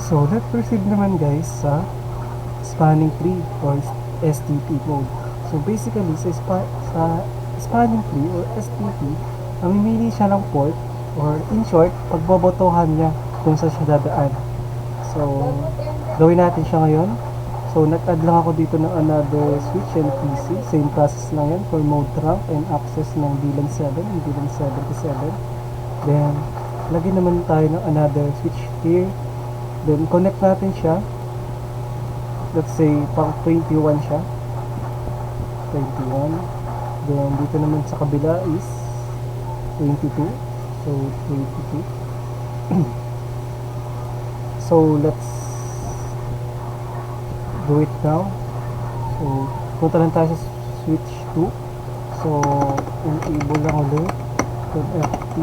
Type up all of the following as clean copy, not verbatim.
So, let's proceed naman guys sa spanning tree or STP mode. So, basically, sa spanning tree or STP, mamimili siya ng port or in short, pagbobotohan niya kung saan siya dadaan. So, gawin natin siya ngayon. So, nag-add lang ako dito ng another switch and PC. Same process lang yan for mode trunk and access ng VLAN 7 and VLAN 77. Then, lagyan naman tayo ng another switch here. Then, connect natin siya. Let's say, pang 21 siya. 21. Then, dito naman sa kabila is 22. So, 22. So, let's do it now. So, punta lang tayo sa switch 2. So, enable lang ulit. Con-FT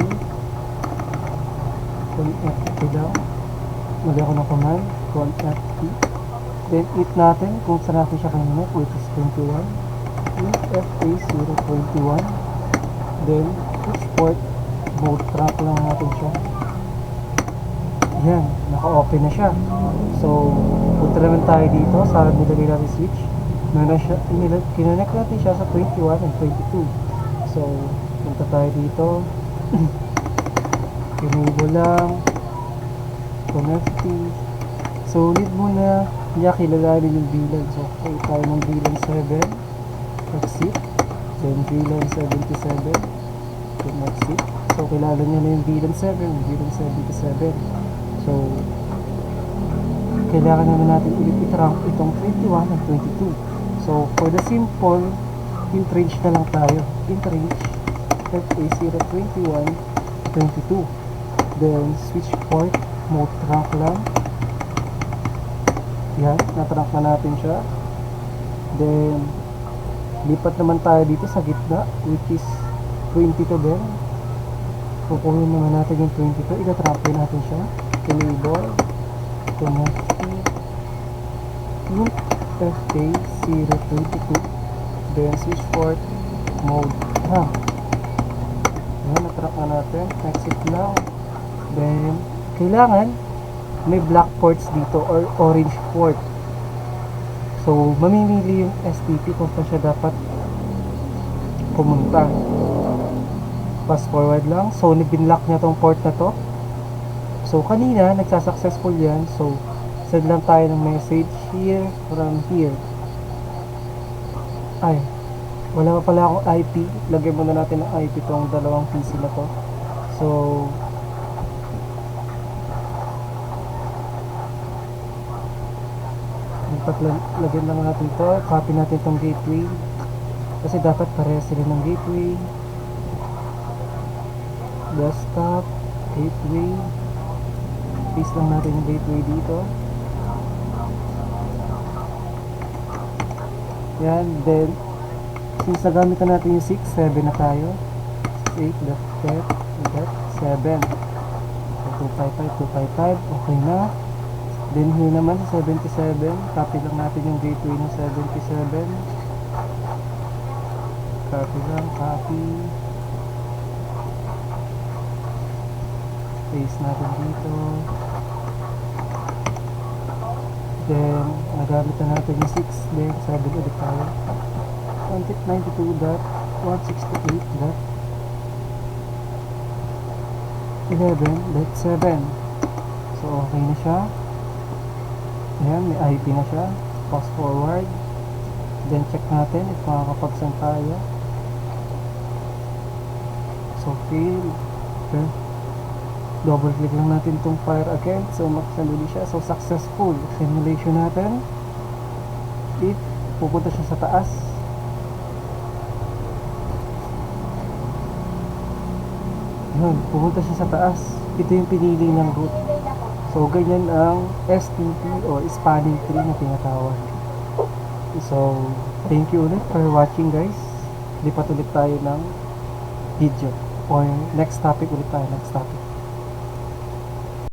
lang. Mali ako ng command. Con-FT. Then, hit natin kung saan natin siya kanina, which is 21. Hit FA021. Then, switch port. Mode track lang natin siya. Yan, naka-open na siya. So, punta naman tayo dito sa nilagay natin switch. Kinonect natin siya sa 21 and 22. So, punta tayo dito. Enable lang. Connecting. So, need muna niya kilalanin yung VLAN. So, okay tayo ng VLAN 7. Exit. Then, VLAN 77. Then, exit. So, kilala niya na yung VLAN 7. VLAN 77. So, kailangan naman natin i-trunk itong 21 and 22. So, for the simple, int range na lang tayo. Int range FA021 22. Then, switch port, mode trunk lang. Yan, na-trunk na natin siya. Then, lipat naman tayo dito sa gitna, which is 22 din. Kukunin naman natin yung 22. Ika-trunk natin siya. Enable, connecting, int FA022, then switch port, mode trunk. Yan, na-track na natin. Exit lang. Then, kailangan may black ports dito or orange port. So, mamimili yung STP kung saan siya dapat pumunta. Fast forward lang. So, binlock niya tong port na to. So, kanina, nagsasuccessful yan. So, send lang tayo ng message here from here. Ay, wala pa pala akong IP. Lagyan muna natin ng IP tong dalawang PC na to. So, lagyan lang natin to. Copy natin tong gateway. Kasi dapat parehas sila ng gateway. Desktop, gateway. Paste lang natin yung gateway dito. Yan, then since nagamit na natin yung 6, 7 na tayo. 8.get.7 255, okay na. Then here naman sa 77, copy lang natin yung gateway ng 77. Copy lang, copy. Paste natin dito. Then, nagamit na natin yung 6. Then, 7 ulit tayo. 192.168.11.7. So, okay na siya. Ayan, may IP na siya. Fast forward. Then, check natin if makakapagsan tayo. So, fail. Okay. Double click lang natin itong fire again. So, makasandali siya. So, successful. Simulation natin. If pupunta siya sa taas. Yun, pupunta siya sa taas. Ito yung pinili ng route. So, ganyan ang STP o spanning tree na tinatawag. So, thank you ulit for watching guys. Lipat ulit tayo ng video. Or next topic ulit tayo. Next topic.